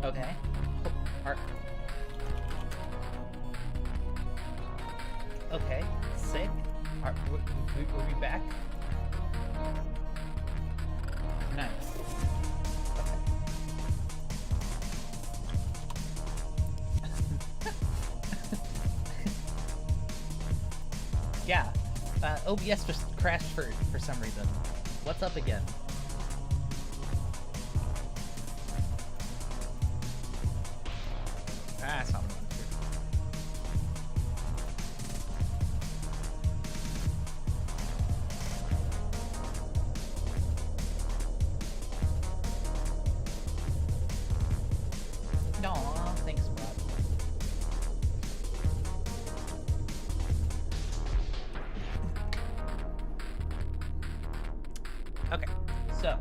Okay. Okay, sick. Were we back? Nice. Yeah. OBS just crashed for some reason. What's up again? Ah, it's not what I wanted to do. No, thanks, bud. Okay, so,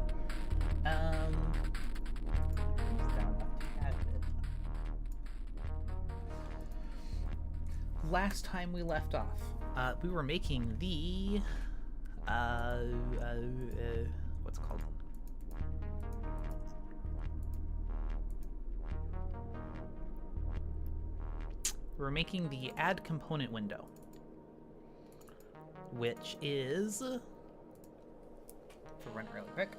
last time we left off, we were making the, what's it called? We're making the add component window, which is, to run it really quick.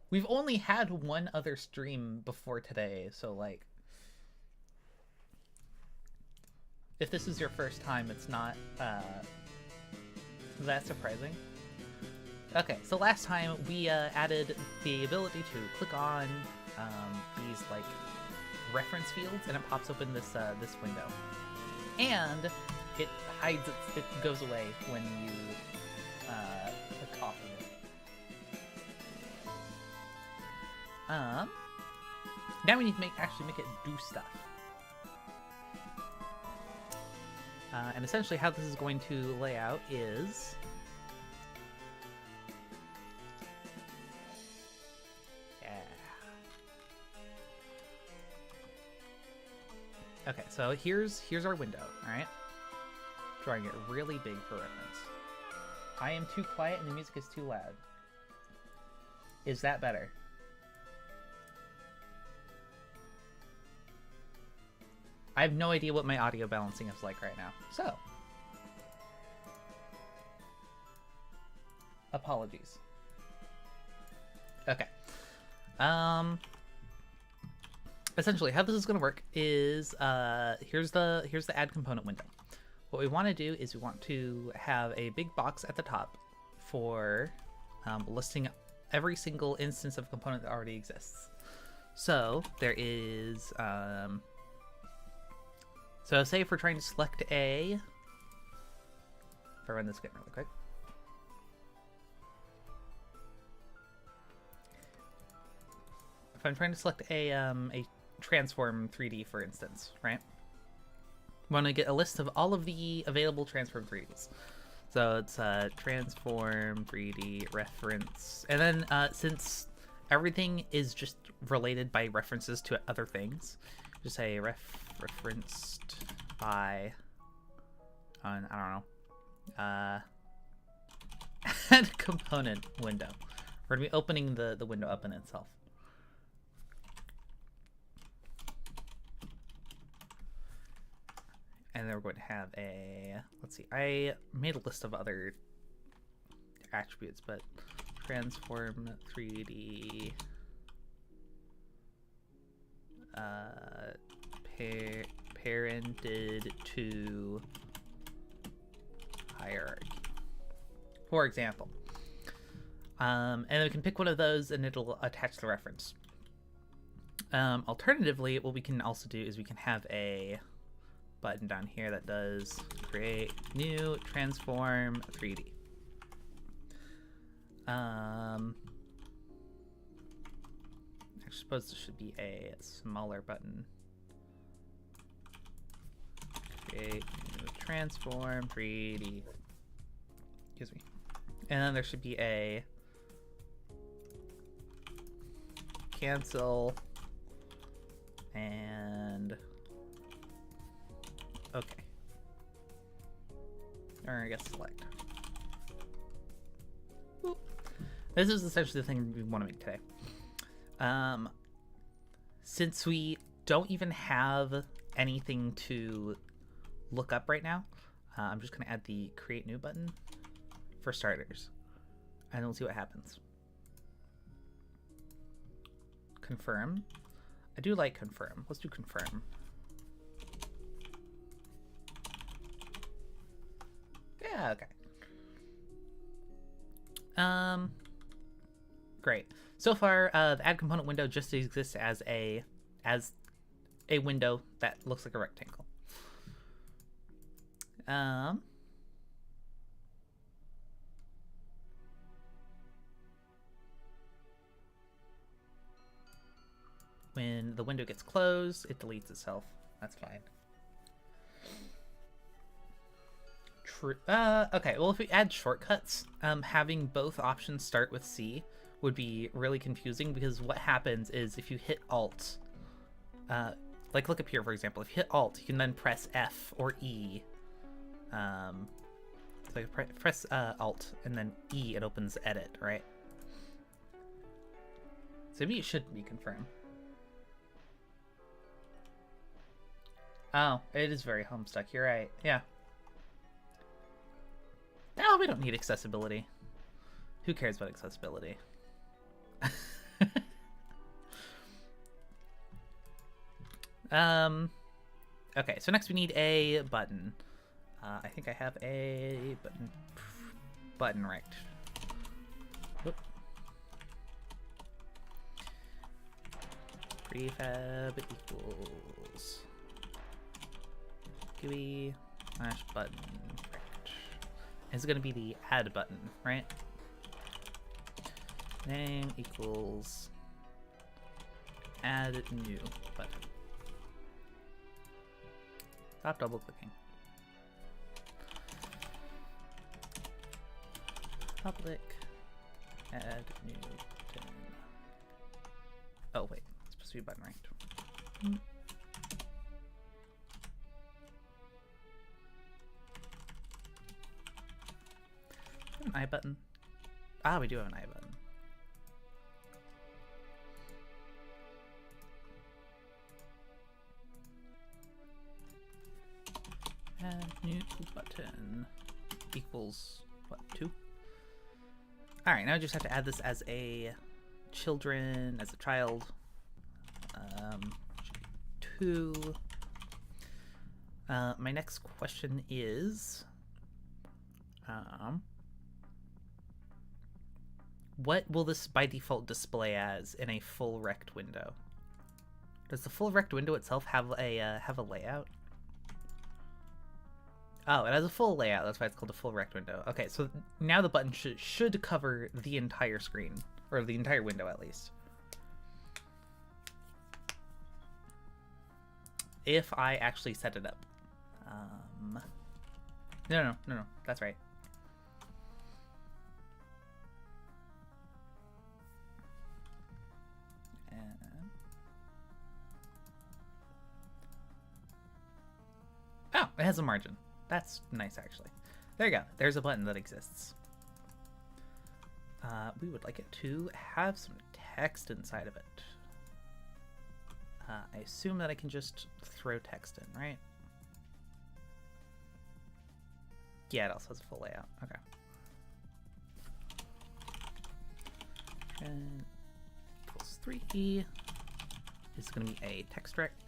We've only had one other stream before today, so like, if this is your first time, it's not that surprising. Okay, so last time we added the ability to click on these like reference fields, and it pops open this this window, and it hides it goes away when you click off of it. Now we need to actually make it do stuff. And essentially how this is going to lay out is... Yeah. Okay, so here's our window, alright? Drawing it really big for reference. I am too quiet and the music is too loud. Is that better? I have no idea what my audio balancing is like right now, so apologies. Okay. Essentially, how this is going to work is here's the add component window. What we want to do is we want to have a big box at the top for listing every single instance of component that already exists. So there is so say if we're trying to select a, if I run this again really quick. If I'm trying to select a transform 3D, for instance, right? I want to get a list of all of the available transform 3Ds. So it's transform 3D reference, and then since everything is just related by references to other things, just say referenced by, I don't know, add component window. We're gonna be opening the window up in itself. And then we're going to have a, let's see, I made a list of other attributes, but transform 3D parented to hierarchy, for example. And then we can pick one of those and it'll attach the reference. Alternatively, what we can also do is we can have a button down here that does create new transform 3D. I suppose this should be a smaller button. Create new transform 3D. Excuse me. And then there should be a cancel and okay. Or I guess select. This is essentially the thing we want to make today. Since we don't even have anything to look up right now, I'm just going to add the create new button for starters, and we'll see what happens. Confirm. I do like confirm. Let's do confirm. Yeah, okay. Great. So far, the add component window just exists as a window that looks like a rectangle. When the window gets closed, it deletes itself. That's fine. True. Okay, well, if we add shortcuts, having both options start with C would be really confusing, because what happens is if you hit Alt, like look up here, for example, if you hit Alt, you can then press F or E. So press Alt and then E, it opens Edit, right? So maybe it should be confirmed. Oh, it is very Homestuck. You're right. Yeah. No, we don't need accessibility. Who cares about accessibility? Okay, so next we need a button. I think I have a button right. Whoop. Prefab equals GUI / button. It's going to be the add button, right? Name equals add new button. Stop double clicking. Public add new button. Oh wait, it's supposed to be button ranked. An I button. Ah, we do have an I button. Add new button equals what, 2? All right, now I just have to add this as a child. 2. My next question is, what will this by default display as in a full rect window? Does the full rect window itself have a layout? Oh, it has a full layout. That's why it's called a full rect window. Okay, so now the button should cover the entire screen, or the entire window at least. If I actually set it up. No, that's right. Oh, it has a margin. That's nice, actually. There you go. There's a button that exists. We would like it to have some text inside of it. I assume that I can just throw text in, right? Yeah, it also has a full layout. Okay. And equals 3 is going to be a text rect.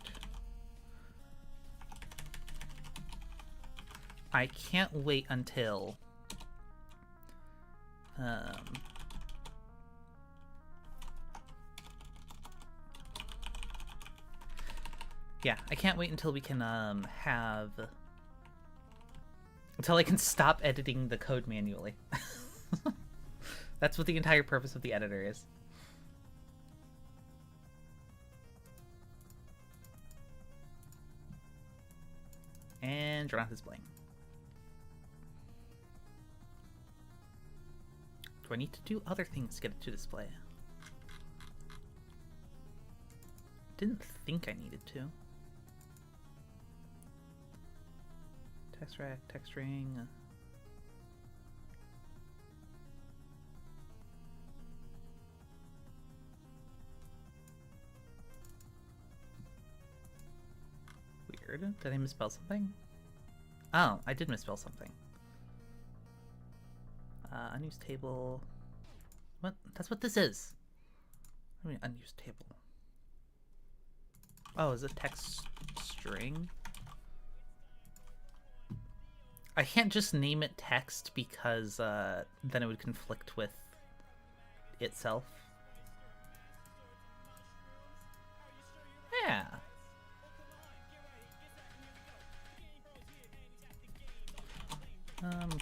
I can't wait until yeah, I can't wait until we can until I can stop editing the code manually. That's what the entire purpose of the editor is. And turn off display. Do I need to do other things to get it to display? Didn't think I needed to. Text rec, text string. weird. Did I misspell something? Oh, I did misspell something. Unused table. What? That's what this is. I mean, unused table. Oh, is it text string? I can't just name it text because then it would conflict with itself. Yeah.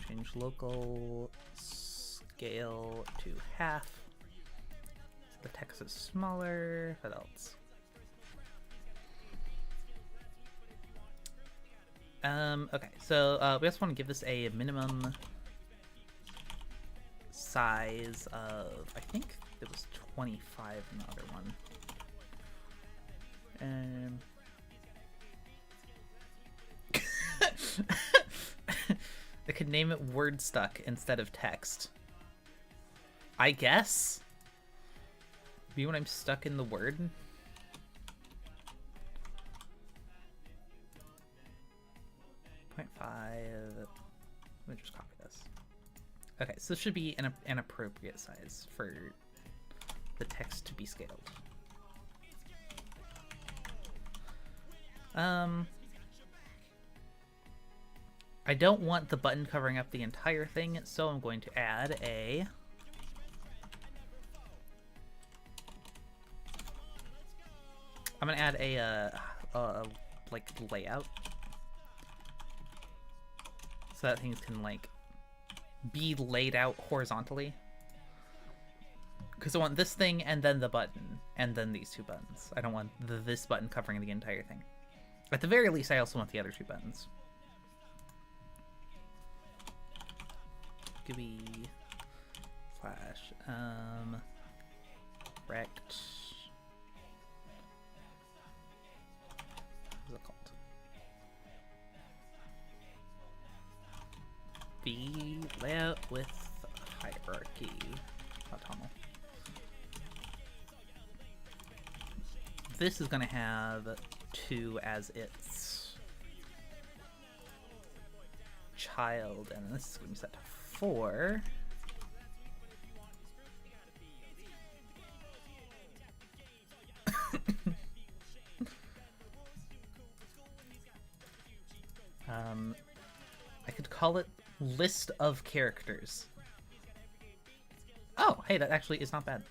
Change local scale to half. So the text is smaller. What else? Okay, so we also want to give this a minimum size of, I think it was 25 in the other one. I could name it Wordstuck instead of text. I guess? Maybe when I'm stuck in the word? 0.5. Let me just copy this. Okay, so this should be an appropriate size for the text to be scaled. I don't want the button covering up the entire thing, so I'm going to add a like layout so that things can like be laid out horizontally. Because I want this thing and then the button and then these two buttons. I don't want this button covering the entire thing. At the very least, I also want the other two buttons. GUI slash rect. What is it called? B layout with hierarchy. Autommal. This is going to have 2 as its child, and this is going to be set to 4. I could call it list of characters. Oh, hey, that actually is not bad.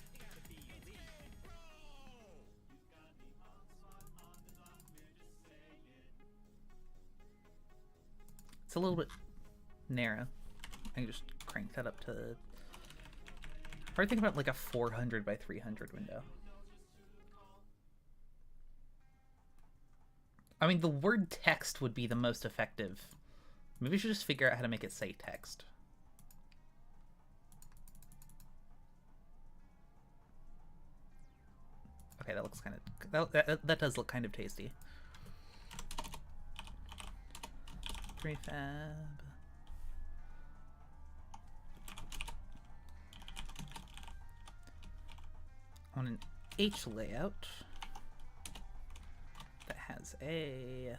It's a little bit narrow. I can just crank that up to... Probably think about like a 400 by 300 window. I mean, the word text would be the most effective. Maybe we should just figure out how to make it say text. Okay, that looks kind of... That does look kind of tasty. Prefab. On an H layout that has a...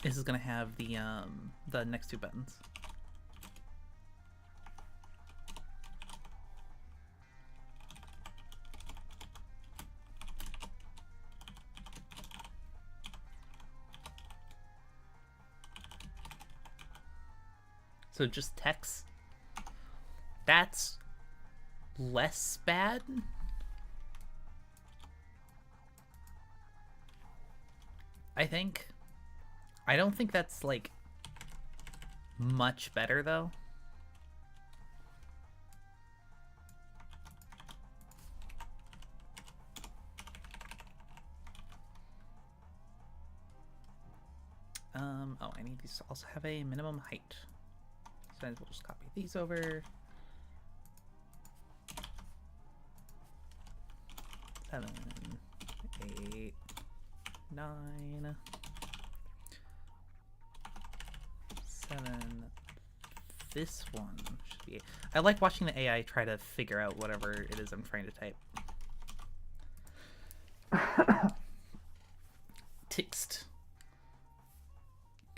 This is gonna have the next two buttons. So just text. That's less bad. I think. I don't think that's like much better though. Oh, I need these to also have a minimum height. So we'll just copy these over. 7, 8, 9, 7. This one should be... I like watching the AI try to figure out whatever it is I'm trying to type.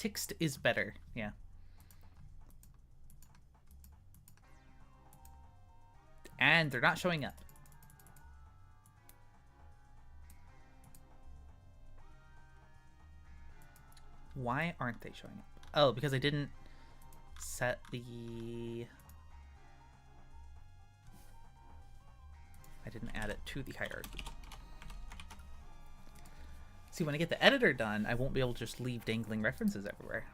Tixt is better, yeah. And they're not showing up. Why aren't they showing up? Oh, because I didn't set the... I didn't add it to the hierarchy. See, when I get the editor done, I won't be able to just leave dangling references everywhere.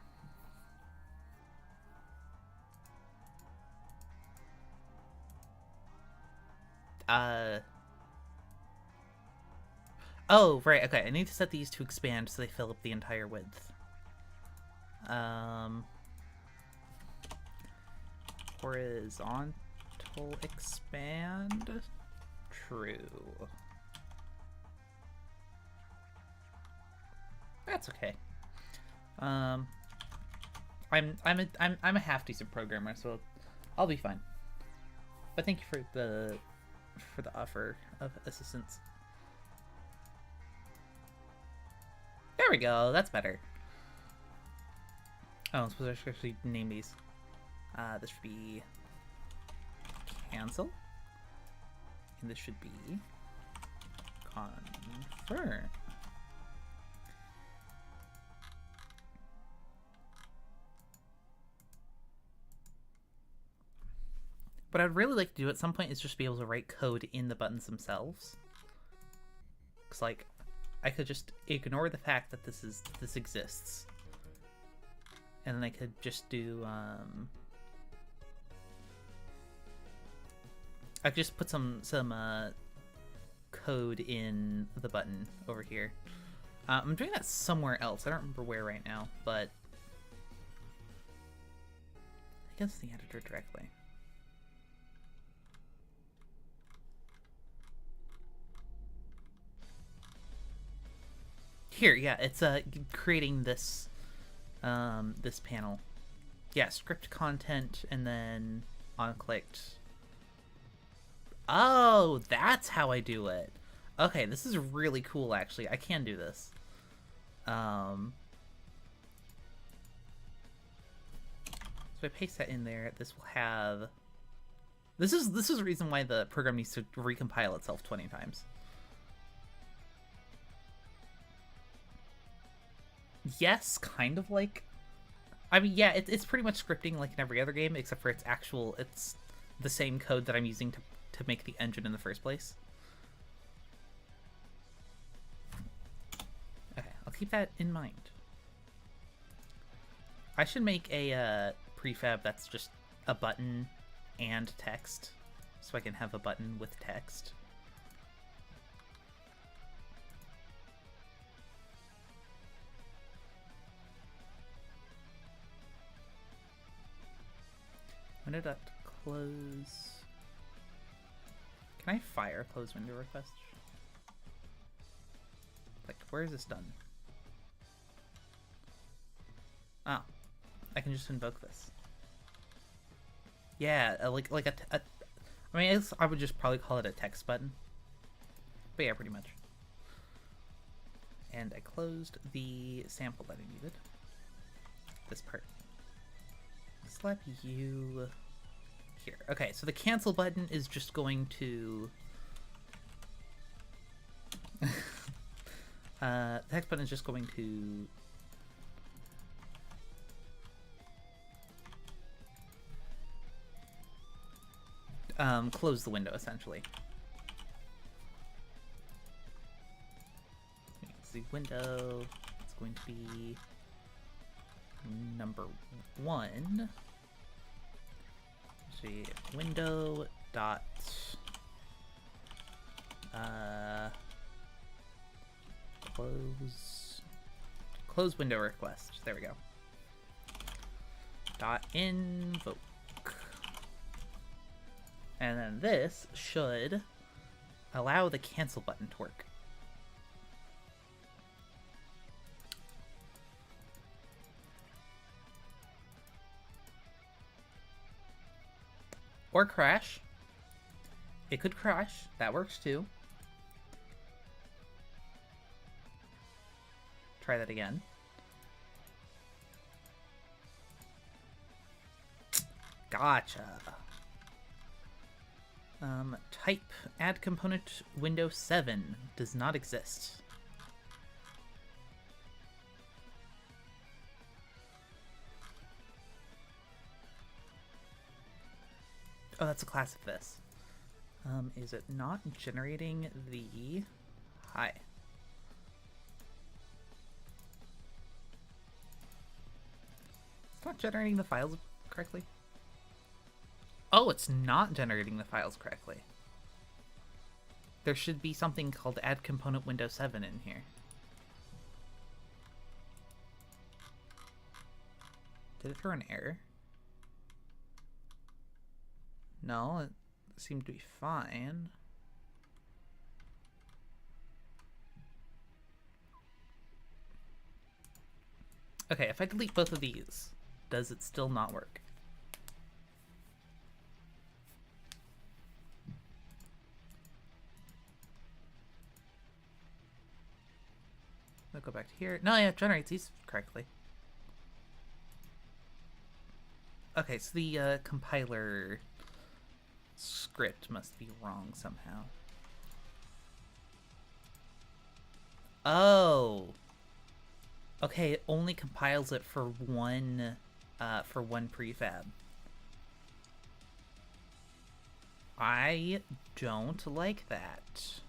Oh, right, okay. I need to set these to expand so they fill up the entire width. Horizontal expand. True. That's okay. I'm a half decent programmer, so I'll be fine. But thank you for the offer of assistance. There we go. That's better. Oh, I'm supposed to actually name these. This should be cancel, and this should be confirm. What I'd really like to do at some point is just be able to write code in the buttons themselves. Cause like, I could just ignore the fact that this exists, and then I could just do I could just put some code in the button over here. I'm doing that somewhere else. I don't remember where right now, but I guess the editor directly. Here, yeah, it's creating this this panel. Yeah, script content and then on-clicked. Oh, that's how I do it. Okay, this is really cool actually. I can do this. So I paste that in there. This will have This is the reason why the program needs to recompile itself 20 times. Yes, kind of like... I mean, yeah, it's pretty much scripting like in every other game, except for it's the same code that I'm using to make the engine in the first place. Okay, I'll keep that in mind. I should make a prefab that's just a button and text, so I can have a button with text. Window.close. Can I fire close window request? Like, where is this done? Oh, I can just invoke this. Yeah, like I mean, I would just probably call it a text button. But yeah, pretty much. And I closed the sample that I needed. This part. Slap you here. Okay, so the cancel button is just going to... the text button is just going to... close the window, essentially. It's the window. It's going to be number 1. Let's see, window dot close window request. There we go. Dot invoke. And then this should allow the cancel button to work. Or crash. It could crash. That works too. Try that again. Gotcha. Type add component window 7 does not exist. Oh, that's a class of this. Is it not generating the... Hi. It's not generating the files correctly. Oh, it's not generating the files correctly. There should be something called add component window 7 in here. Did it throw an error? No, it seemed to be fine. Okay, if I delete both of these, does it still not work? I'll go back to here. No, yeah, it generates these correctly. Okay, so the compiler script must be wrong somehow. Oh. Okay, it only compiles it for one prefab. I don't like that.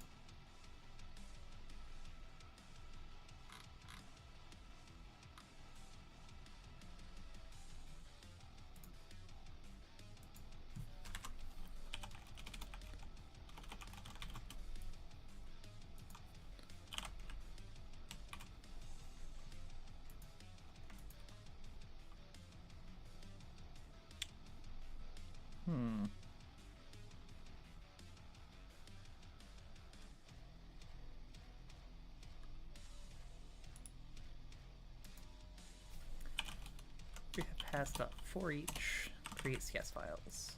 We have passed up for each create CS files.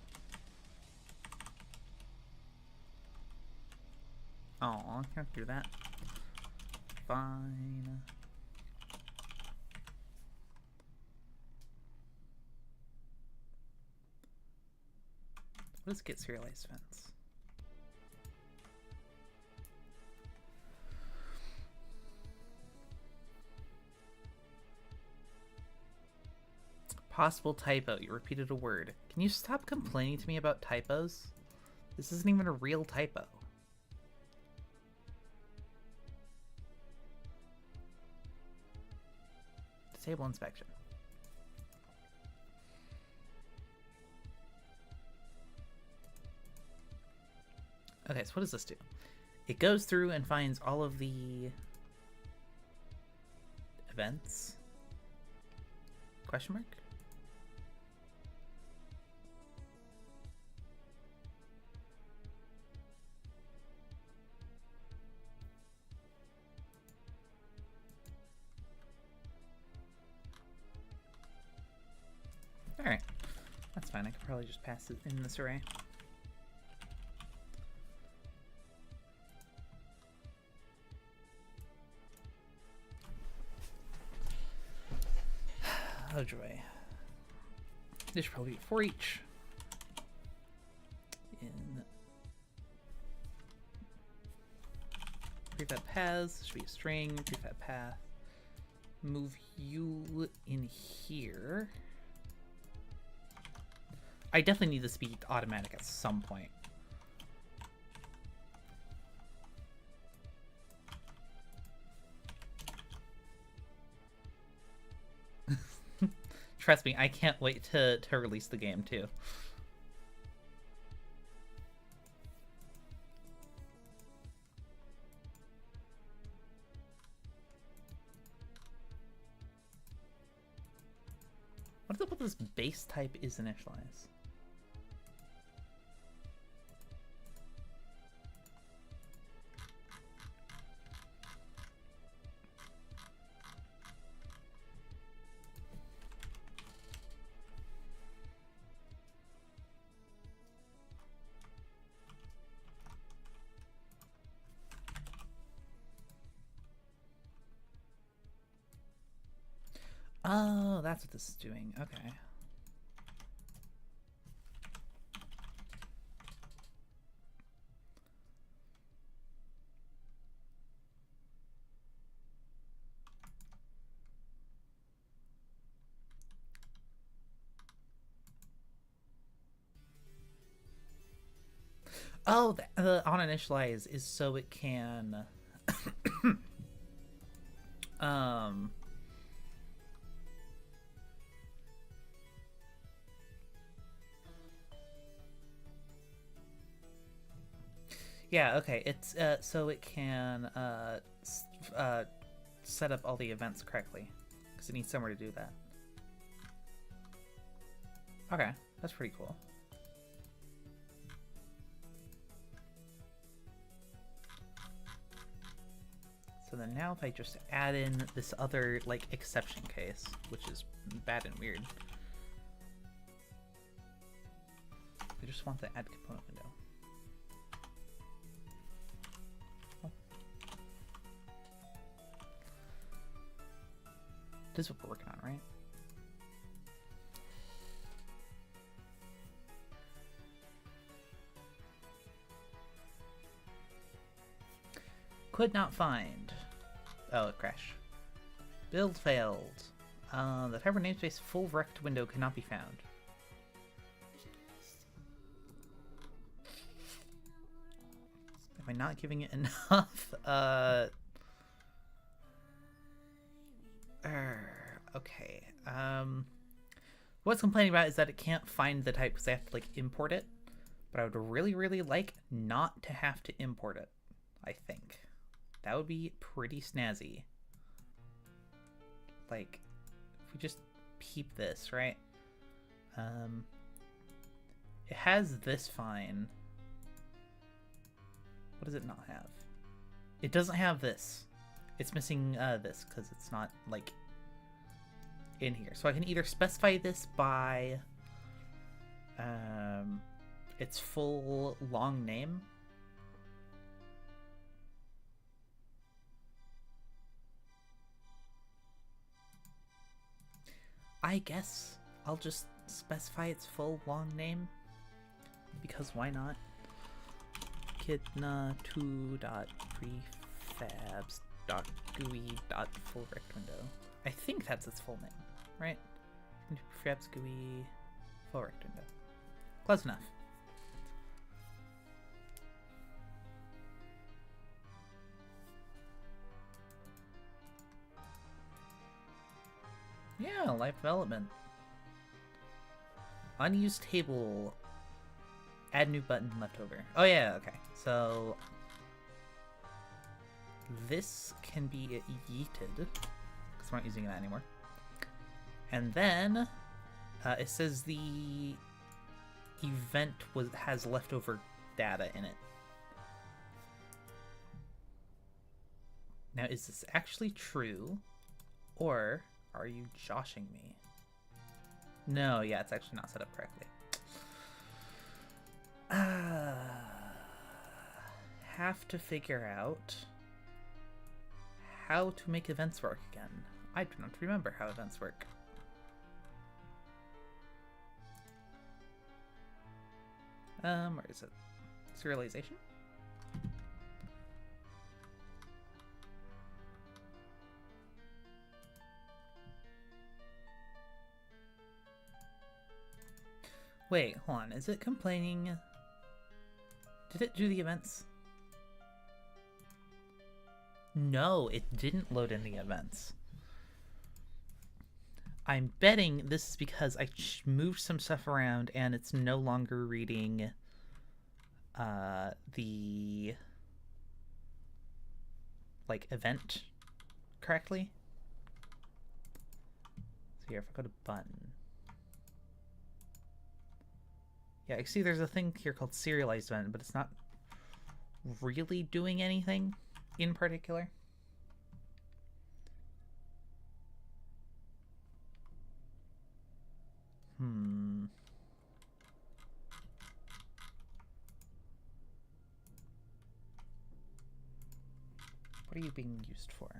Oh, can't do that. Fine. What is get serialized fence? Possible typo. You repeated a word. Can you stop complaining to me about typos? This isn't even a real typo. Disable inspection. Okay, so what does this do? It goes through and finds all of the events. Question mark? Alright, that's fine. I could probably just pass it in this array. Oh joy. This should probably be for each. In prefab paths, should be a string, prefab path. Move you in here. I definitely need this to be automatic at some point. Trust me, I can't wait to release the game too. What if this base type is initialized? Oh, that's what this is doing. Okay. Oh, the on initialize is so it can um yeah, okay. It's so it can set up all the events correctly because it needs somewhere to do that. Okay, that's pretty cool. So then now if I just add in this other, like, exception case, which is bad and weird. I just want the add component window. Oh. This is what we're working on, right? Could not find. Oh, it crashed. Build failed. The type of namespace full rect window cannot be found. Am I not giving it enough? Okay. What's complaining about is that it can't find the type because I have to, like, import it. But I would really, really like not to have to import it, I think. That would be pretty snazzy. Like, if we just peep this, right? It has this fine. What does it not have? It doesn't have this. It's missing this because it's not, like, in here. So I can either specify this by its full long name. I guess I'll just specify its full long name, because why not? Echidna 2.prefabs.gui.fullRectWindow. I think that's its full name, right? Prefabs GUI full rect window. Close enough. Yeah, live development. Unused table. Add new button left over. Oh yeah, okay. So this can be yeeted because we're not using that anymore. And then it says the event has leftover data in it. Now, is this actually true, or are you joshing me? No, yeah, it's actually not set up correctly. Have to figure out how to make events work again. I do not remember how events work. Where is it? Serialization? Wait, hold on. Is it complaining? Did it do the events? No, it didn't load in the events. I'm betting this is because I moved some stuff around and it's no longer reading the like event correctly. So here, if I go to button. Yeah, I see there's a thing here called serialized event, but it's not really doing anything in particular. What are you being used for?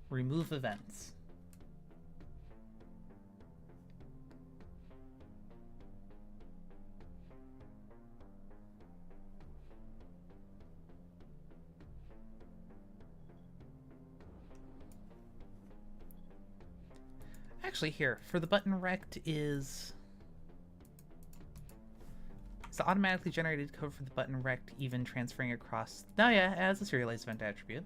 Remove events. Actually, here, for the button rect is... the automatically generated code for the button rect even transferring across. Oh yeah, as a serialized event attribute.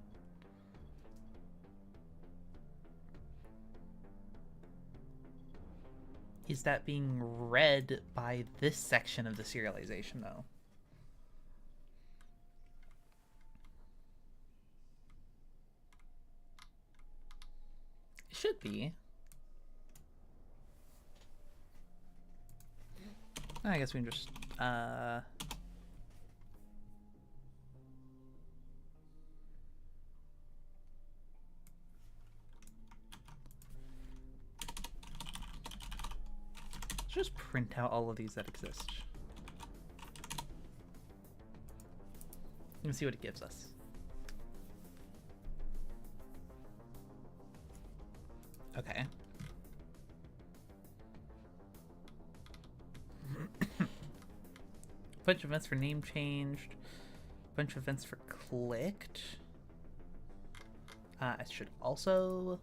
Is that being read by this section of the serialization, though? It should be. I guess we can just, just print out all of these that exist. And see what it gives us. Okay. Bunch of events for name changed. Bunch of events for clicked. I should also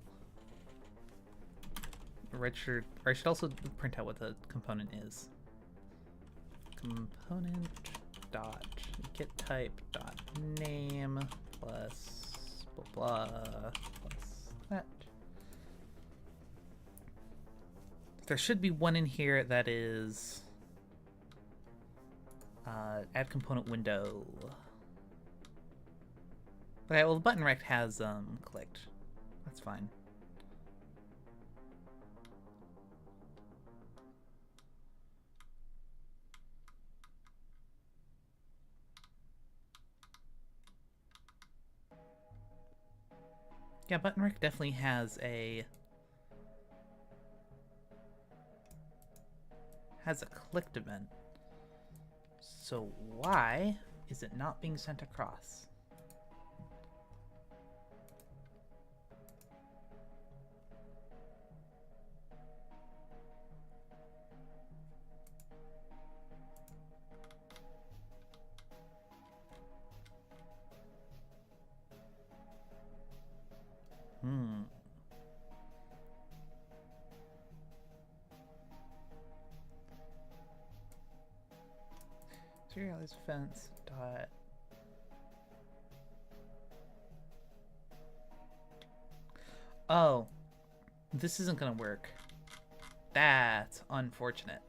register, or I should also print out what the component is. Component dot get type dot name plus blah blah plus that. There should be one in here that is add component window. Okay, well the button rect has clicked. That's fine. Yeah, button rect definitely has a clicked event. So why is it not being sent across? Serialized fence dot. Oh, this isn't gonna work. That's unfortunate.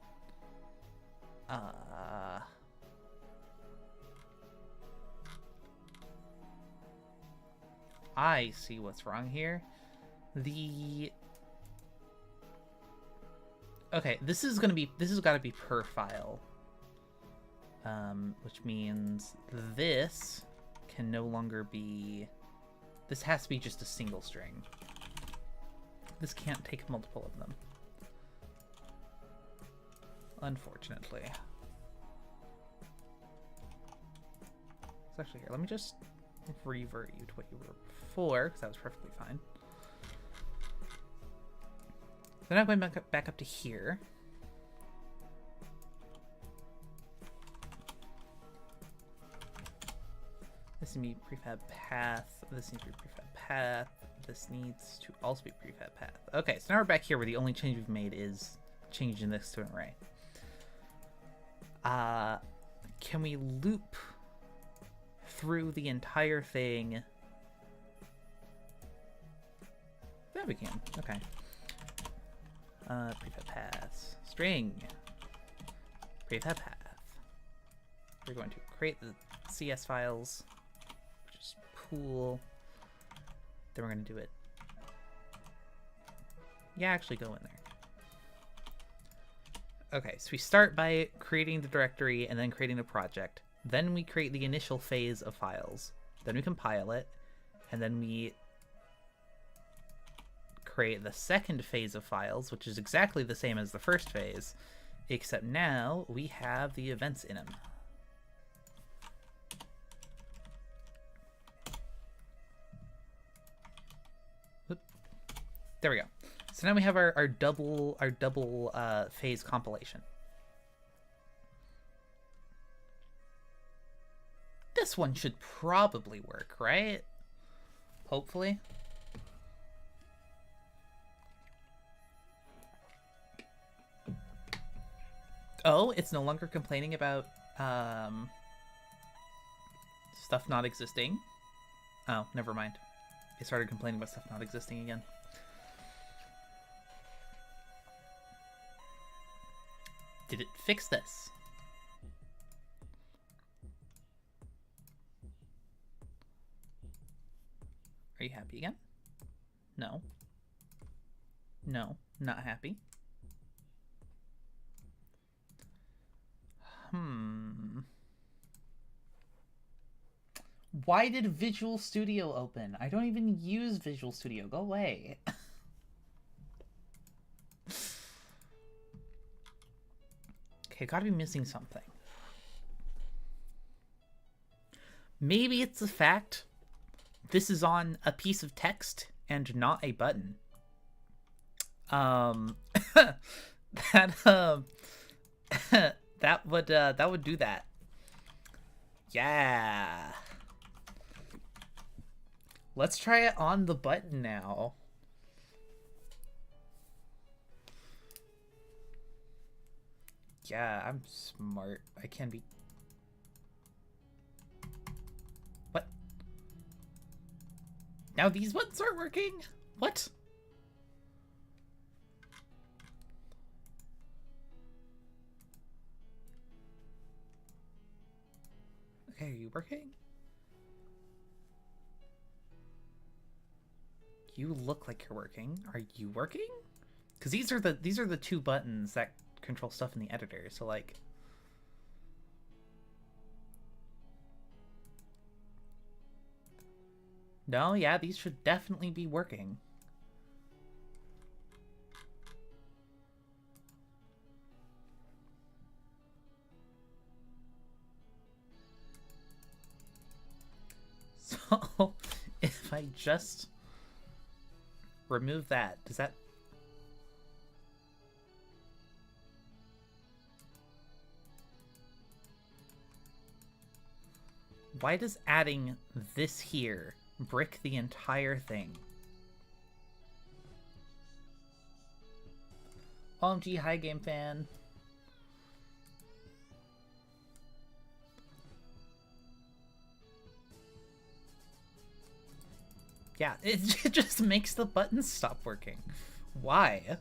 I see what's wrong here. Okay, this has gotta be per file. Which means this can no longer be, this has to be just a single string. This can't take multiple of them. Unfortunately. So actually here, let me just revert you to what you were before, because that was perfectly fine. So now going back up to here. This needs to be prefab path. This needs to be prefab path. This needs to also be prefab path. Okay, so now we're back here where the only change we've made is changing this to an array. Can we loop through the entire thing? There we can. Okay. Prefab path. String. Prefab path. We're going to create the CS files. Pool. Then we're going to do it. Yeah, actually go in there. Okay, so we start by creating the directory and then creating the project. Then we create the initial phase of files. Then we compile it. And then we create the second phase of files, which is exactly the same as the first phase, except now we have the events in them. There we go. So now we have our double phase compilation. This one should probably work, right? Hopefully. Oh, it's no longer complaining about Stuff not existing. Oh, never mind. I started complaining about stuff not existing again. Did it fix this? Are you happy again? No. No, not happy. Why did Visual Studio open? I don't even use Visual Studio. Go away. Okay, gotta be missing something. Maybe it's the fact this is on a piece of text and not a button. That would do that. Yeah. Let's try it on the button now. Yeah, I'm smart. I can be. What? Now these buttons aren't working? What? Okay, are you working? You look like you're working. Are you working? Because these are the two buttons that control stuff in the editor. So like, no, yeah, these should definitely be working. So if I just remove that, does that? Why does adding this here brick the entire thing? OMG, hi game fan. Yeah, it just makes the buttons stop working. Why?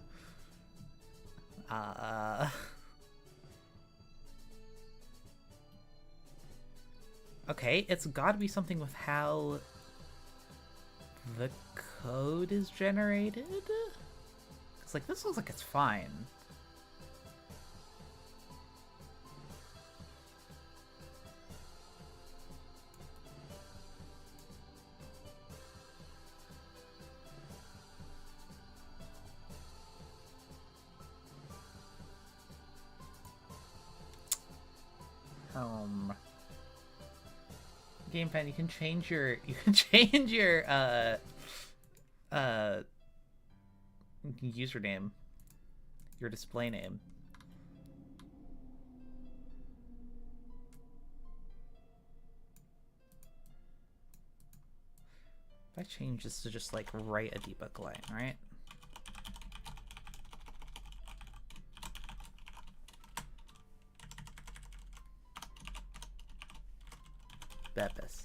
Okay, it's gotta be something with how the code is generated? It's like, this looks like it's fine. Gamepad, you can change your username, your display name. If I change this to just like write a debug line, right? SBEPIS.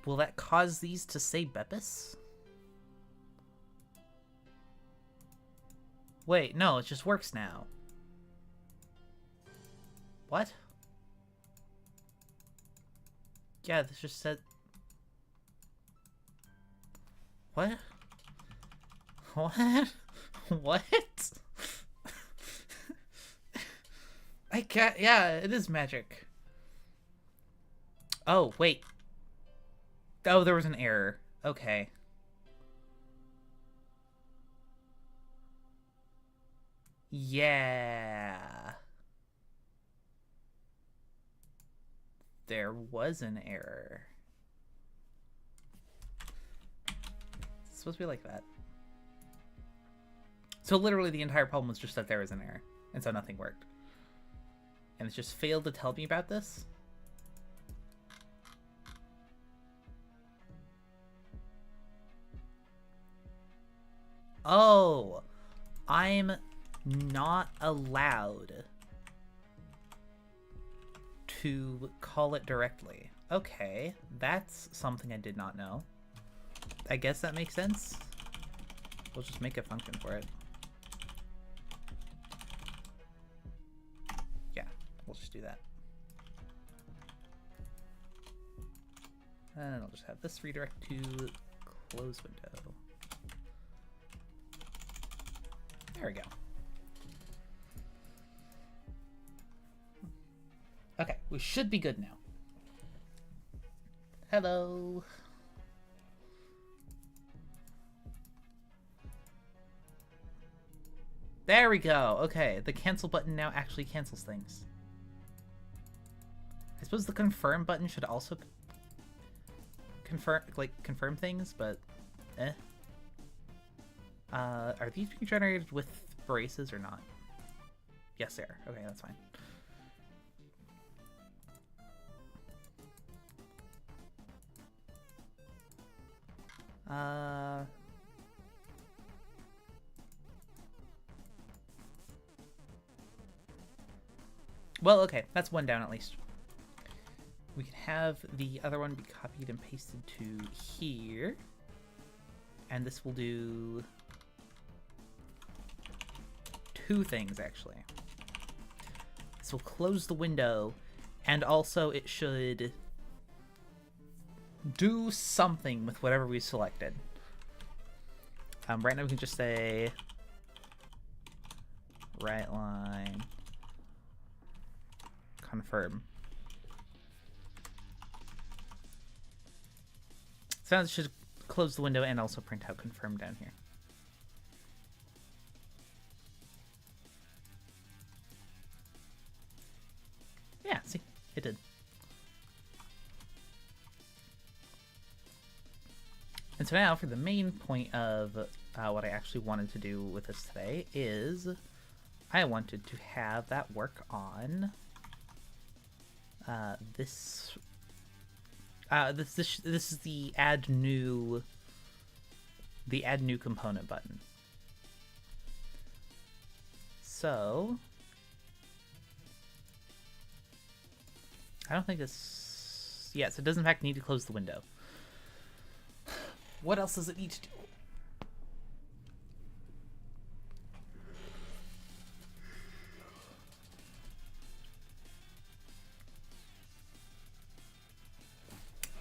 Will that cause these to say BEPIS? Wait, no, it just works now. What? Yeah, this just said... What? What? What? I can't... Yeah, it is magic. Oh, wait. Oh, there was an error. Okay. Yeah. There was an error. It's supposed to be like that. So literally the entire problem was just that there was an error. And so nothing worked. And it's just failed to tell me about this? Oh, I'm not allowed to call it directly. Okay, that's something I did not know. I guess that makes sense. We'll just make a function for it. Yeah, we'll just do that. And I'll just have this redirect to close window. There we go. Okay, we should be good now. Hello. There we go. Okay, the cancel button now actually cancels things. I suppose the confirm button should also confirm things, but eh. Are these being generated with braces or not? Yes, they are. Okay, that's fine. Well, okay, that's one down at least. We can have the other one be copied and pasted to here. And this will do two things, actually. This will close the window, and also it should do something with whatever we selected. Right now we can just say right line confirm. So now it should close the window and also print out confirm down here. Yeah, see, it did. And so now for the main point of what I actually wanted to do with this today is I wanted to have that work on this is the add new component button. So I don't think this, yes, it does in fact need to close the window. What else does it need to do?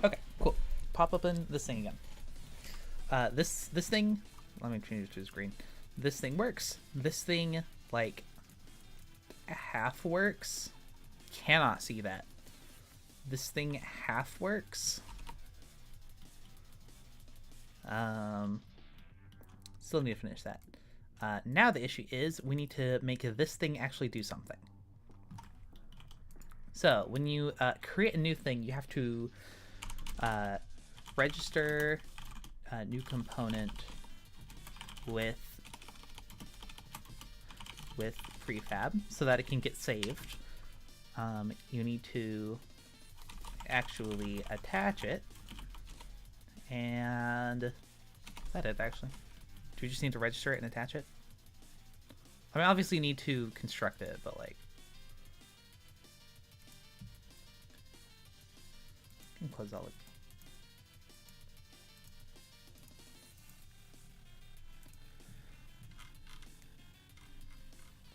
Okay, cool. Pop open this thing again. This thing, let me change it to screen. This thing works. This thing, like, half works. Cannot see that. This thing half works. Still need to finish that. Now the issue is we need to make this thing actually do something. So when you create a new thing, you have to register a new component with prefab so that it can get saved. You need to actually attach it, and is that it actually? Do we just need to register it and attach it? I mean, obviously you need to construct it, but like, I can close all of it.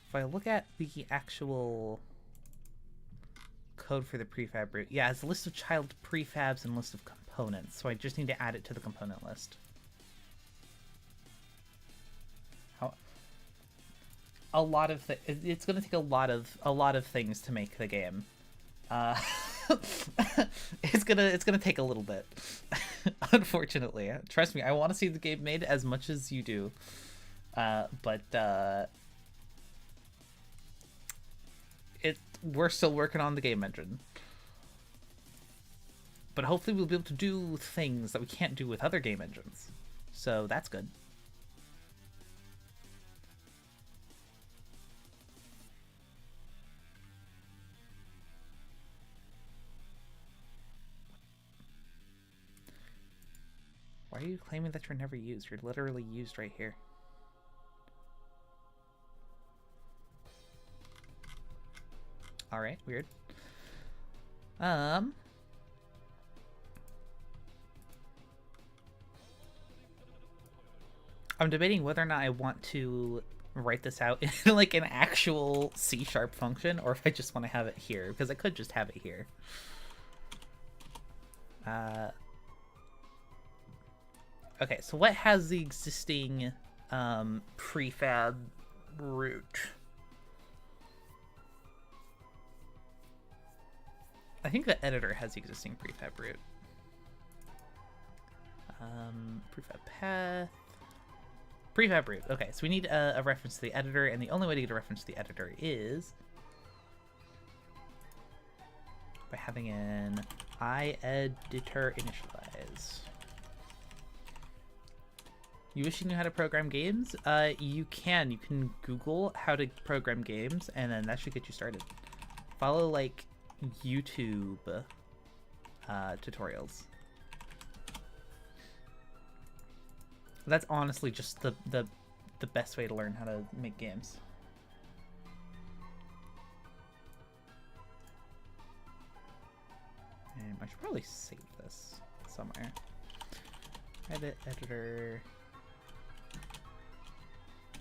If I look at the actual code for the prefab root, yeah, it's a list of child prefabs and list of components, so I just need to add it to the component list. A lot of it's going to take a lot of things to make the game. It's gonna take a little bit, unfortunately. Trust me, I want to see the game made as much as you do, but we're still working on the game engine. But hopefully we'll be able to do things that we can't do with other game engines, so that's good. Why are you claiming that you're never used? You're literally used right here. right, weird. I'm debating whether or not I want to write this out in like an actual C# function, or if I just want to have it here, because I could just have it here. Okay, so what has the existing prefab root? I think the editor has the existing prefab root. Prefab path. Prefab root. Okay, so we need a reference to the editor, and the only way to get a reference to the editor is by having an iEditor initialize. You wish you knew how to program games? You can. You can Google how to program games, and then that should get you started. Follow, like, YouTube tutorials. That's honestly just the best way to learn how to make games. And I should probably save this somewhere. Edit, editor.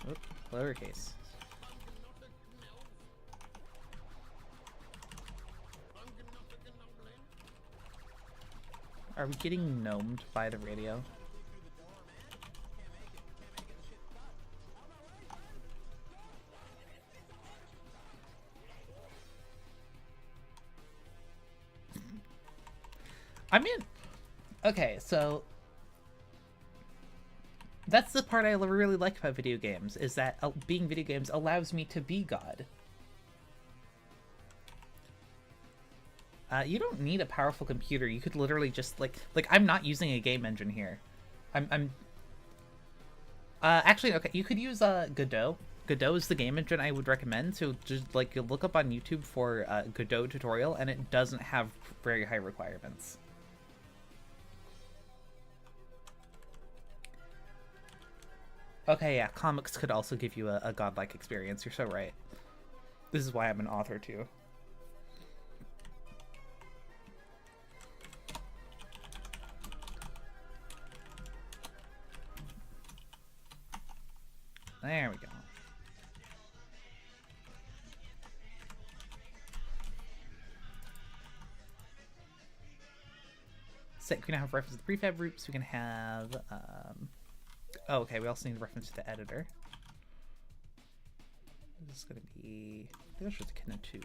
Oh, lowercase. Are we getting gnomed by the radio? I mean, okay, so that's the part I really like about video games, is that being video games allows me to be God. You don't need a powerful computer. You could literally just like I'm not using a game engine here. Actually, okay, you could use Godot. Godot is the game engine I would recommend. So just like look up on YouTube for Godot tutorial, and it doesn't have very high requirements. Okay, yeah, comics could also give you a godlike experience. You're so right. This is why I'm an author too. There we go. So we can have reference to the prefab roots. We can have oh, okay, we also need a reference to the editor. This is going to be, I think that's just akin to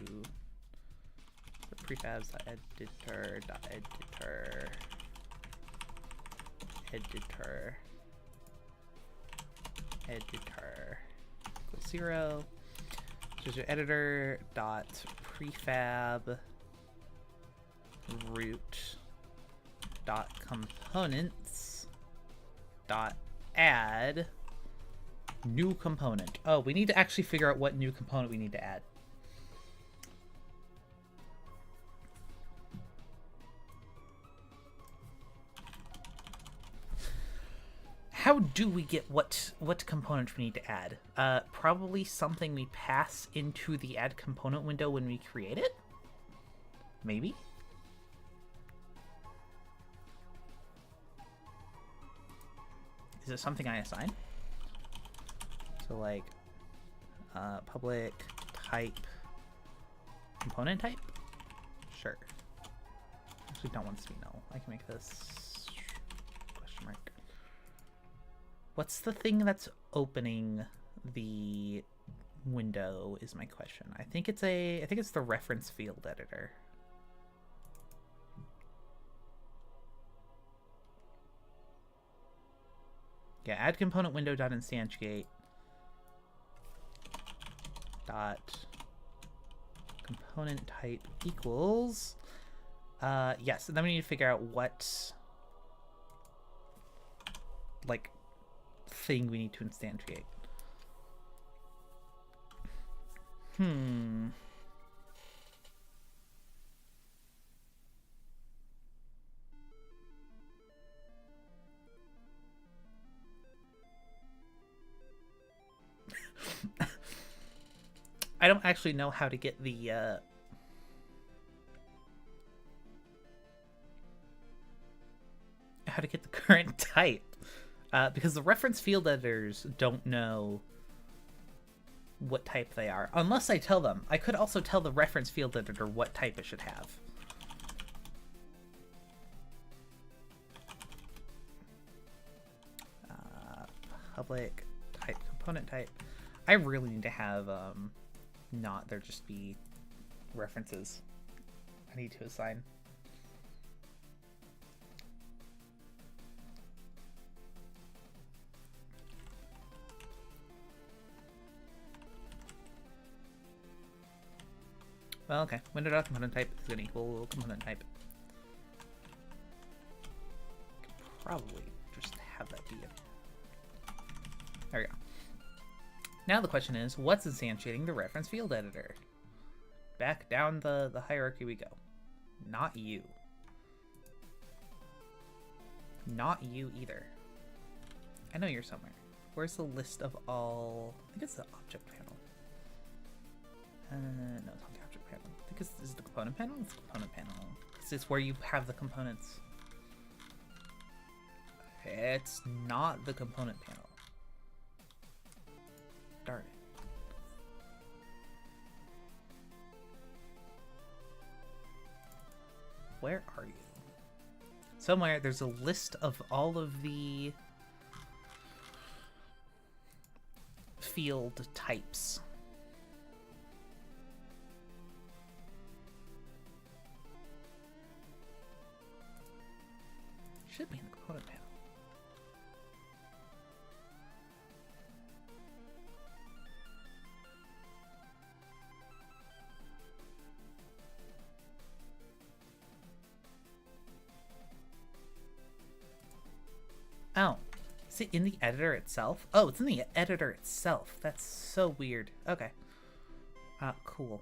prefabs.editor, editor equals 0. So your editor dot prefab root dot components dot add new component. Oh, we need to actually figure out what new component we need to add. How do we get what component we need to add? Probably something we pass into the add component window when we create it? Maybe? Is it something I assign? So like public type component type? Sure. Actually don't want this to be null. I can make this question mark. What's the thing that's opening the window is my question. I think it's the reference field editor. Yeah, add component window dot instantiate dot component type equals yes, and then we need to figure out what like thing we need to instantiate. I don't actually know how to get the how to get the current type. Because the reference field editors don't know what type they are. Unless I tell them. I could also tell the reference field editor what type it should have. Public type, component type. I really need to have not there just be references I need to assign. Well, okay. Window.component type is going to equal component type. Could probably just have that be it. There we go. Now the question is, what's instantiating the reference field editor? Back down the hierarchy we go. Not you. Not you either. I know you're somewhere. Where's the list of all... I think it's the object panel. No, it's not the object panel. I think it's the component panel? It's the component panel. It's where you have the components. It's not the component panel. Darn it. Where are you? Somewhere there's a list of all of the field types. Should be in the component panel. Oh, is it in the editor itself? Oh, it's in the editor itself. That's so weird. Okay. Cool.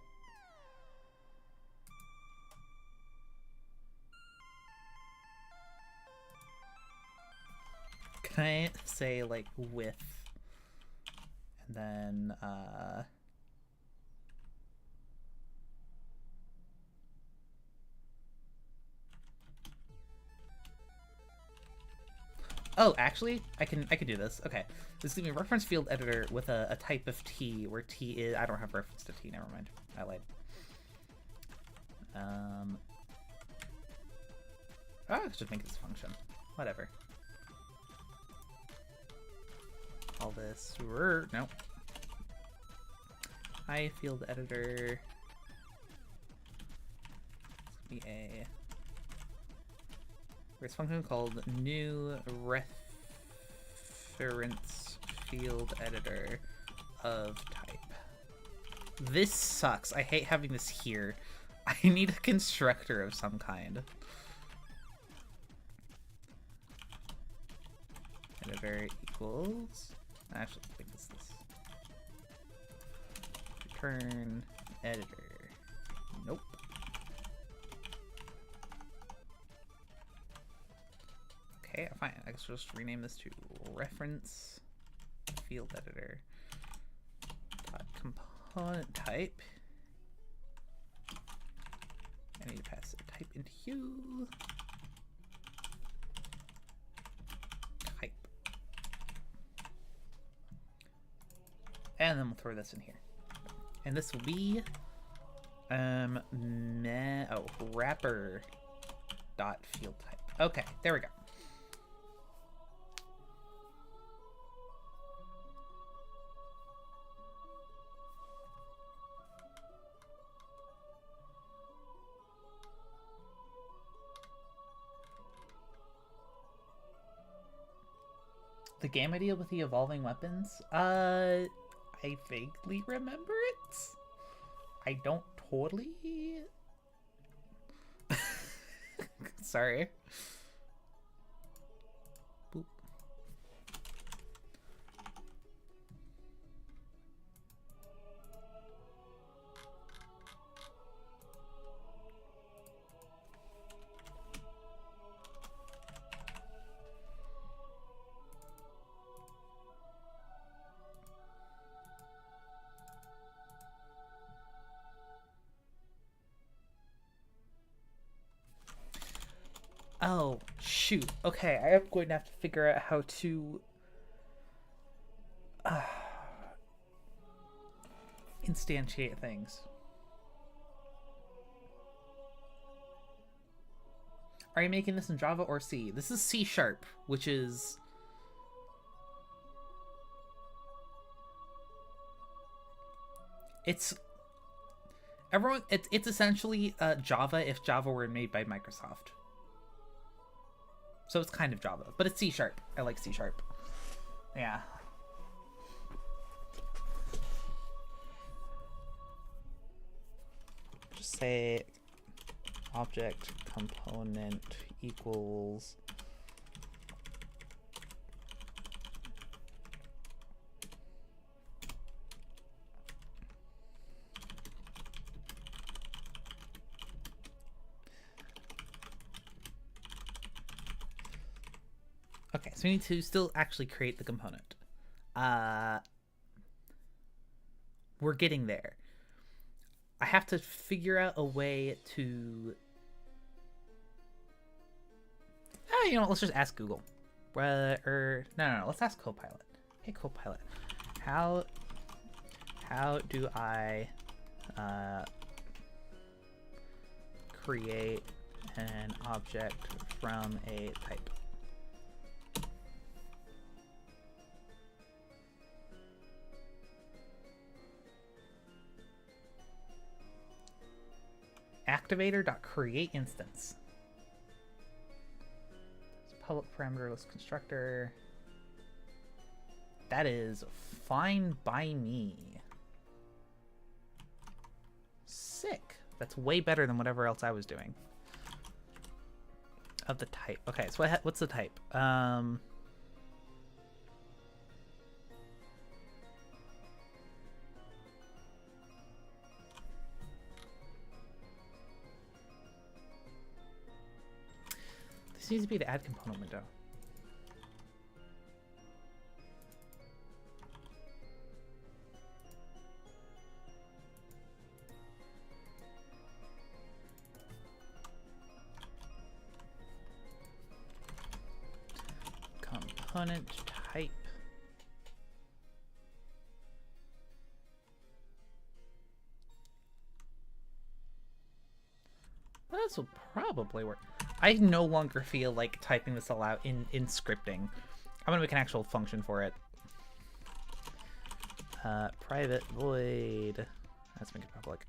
Can I say, like, with, and then, oh, actually, I can do this. Okay, this is gonna be a reference field editor with a type of T, where T is... I don't have reference to T, never mind. I lied. Oh, I should make this function. Whatever. All this... No. I field editor... It's gonna be a... It's a function called new reference field editor of type. This sucks. I hate having this here. I need a constructor of some kind. Editor equals... Actually, I think it's this. Return editor. Nope. Okay, fine. I guess we'll just rename this to reference field editor dot component type. I need to pass a type into you. Type. And then we'll throw this in here. And this will be wrapper dot field type. Okay, there we go. The game idea with the evolving weapons? I vaguely remember it. I don't totally... Sorry. Boop. Oh, shoot. Okay, I am going to have to figure out how to instantiate things. Are you making this in Java or C? This is C#, which is... It's essentially Java if Java were made by Microsoft. So it's kind of Java, but it's C#. I like C#. Yeah. Just say object component equals okay, so we need to still actually create the component. We're getting there. I have to figure out a way to... Oh, you know, let's just ask Google. No, let's ask Copilot. Hey, Copilot, how do I create an object from a type? Activator.create instance. Public parameterless constructor. That is fine by me. Sick. That's way better than whatever else I was doing. Of the type. Okay, so what's the type? This needs to be the add component window. Component type. This will probably work. I no longer feel like typing this all out in scripting. I'm gonna make an actual function for it. Private void. Let's make it public.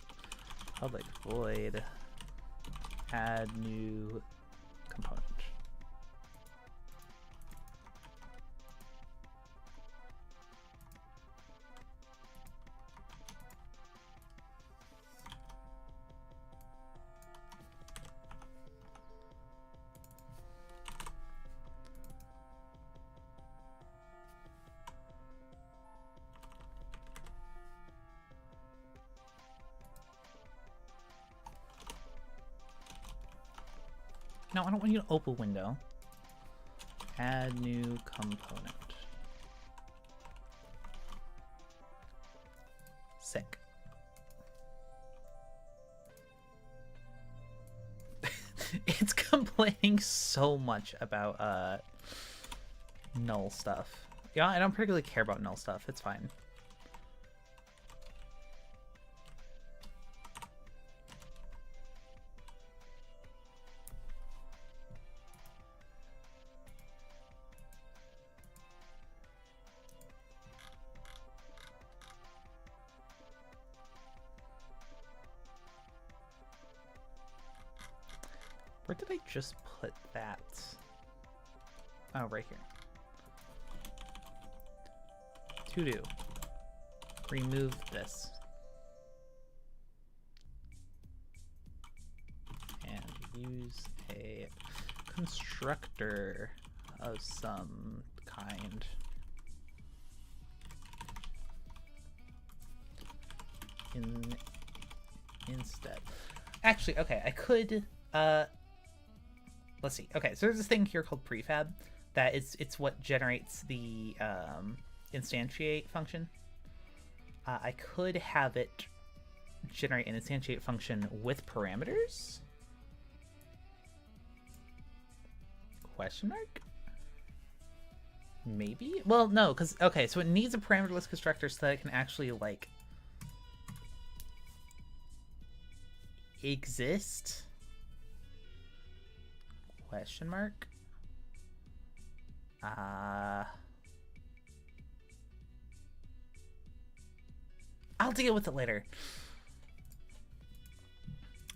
Public void. Add new component. No, I don't want you to open window. Add new component. Sick. It's complaining so much about null stuff. Yeah, I don't particularly care about null stuff. It's fine. Where did I just put that? Oh, right here. To do. Remove this. And use a constructor of some kind. Instead. Actually, okay, I could let's see. Okay, so there's this thing here called prefab that it's what generates the instantiate function. I could have it generate an instantiate function with parameters. Question mark? Maybe? Well, no, because, okay, so it needs a parameterless constructor so that it can actually, like, exist? Question mark? I'll deal with it later.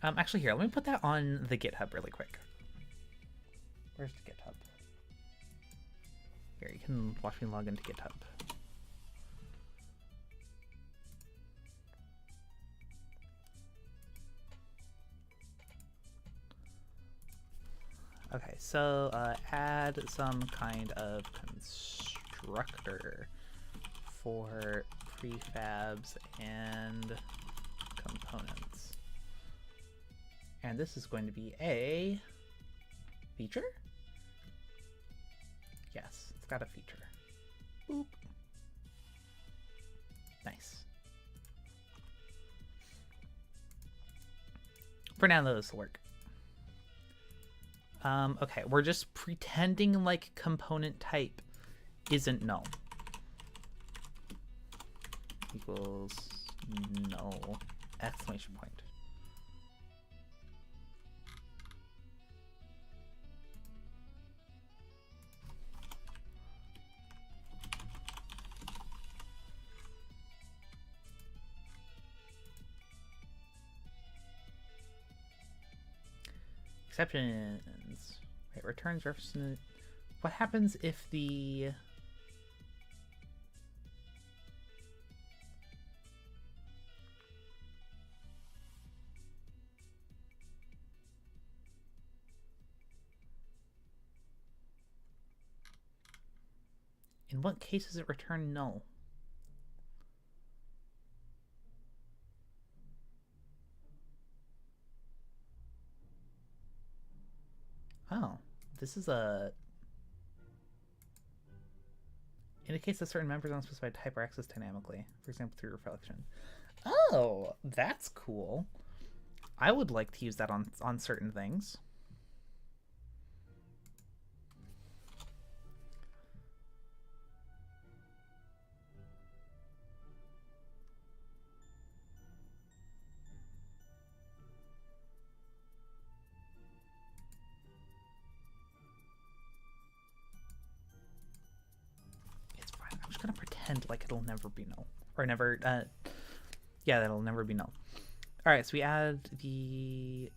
Actually, here, let me put that on the GitHub really quick. Where's the GitHub? Here, you can watch me log into GitHub. Okay, so add some kind of constructor for prefabs and components. And this is going to be a feature? Yes, it's got a feature. Boop. Nice. For now, this will work. Okay, we're just pretending like component type isn't null. Equals null, exclamation point. Exceptions. Right, returns reference. What happens if the in what case does it return null? Oh, this is a indicates that certain members of unspecified type are accessed dynamically, for example, through reflection. Oh, that's cool. I would like to use that on certain things. Gonna pretend like it'll never be null, or never yeah, that'll never be null. All right, so we add the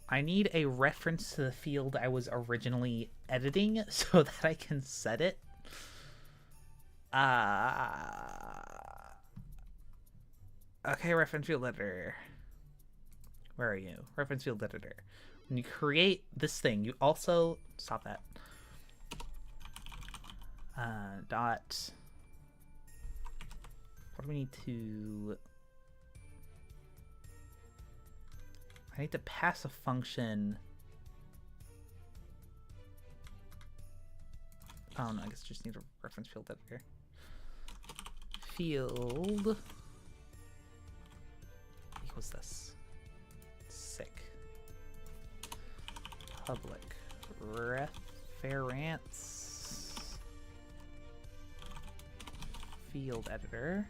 I need a reference to the field I was originally editing so that I can set it. Okay, reference field editor, where are you? Reference field editor. When you create this thing, you also stop that. Dot. What do we need to? I need to pass a function. Oh no, I guess I just need a reference field editor. Field equals this. Sick. Public reference. Field editor.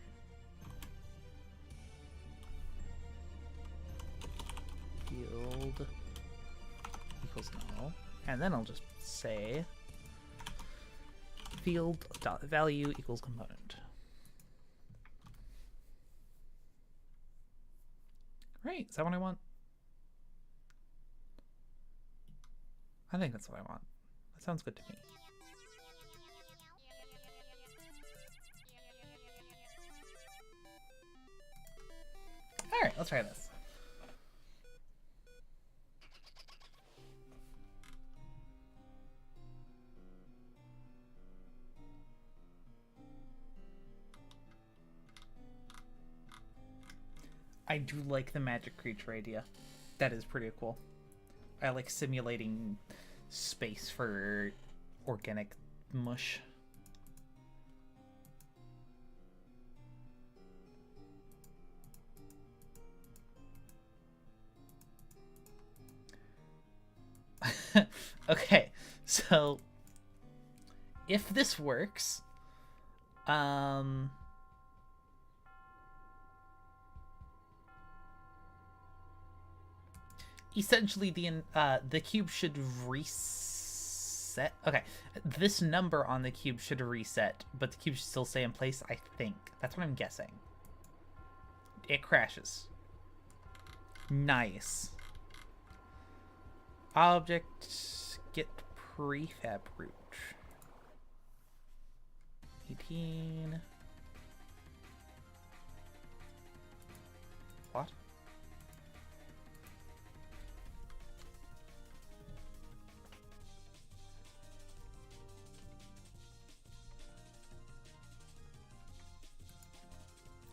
Field equals null. And then I'll just say field dot value equals component. Right, is that what I want? I think that's what I want. That sounds good to me. Alright, let's try this. I do like the magic creature idea. That is pretty cool. I like simulating space for organic mush. Okay, so if this works, essentially the cube should reset. Okay, this number on the cube should reset, but the cube should still stay in place. I think that's what I'm guessing. It crashes. Nice. Object get prefab root. 18. What?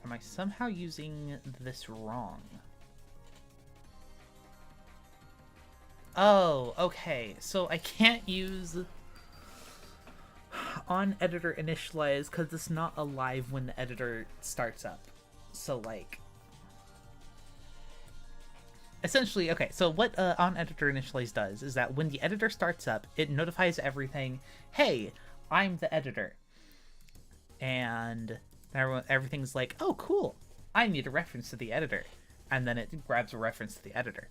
Am I somehow using this wrong? Oh, okay. So I can't use on editor initialize because it's not alive when the editor starts up. So like, essentially, okay. So what on editor initialize does is that when the editor starts up, it notifies everything. Hey, I'm the editor, and everything's like, oh, cool. I need a reference to the editor, and then it grabs a reference to the editor.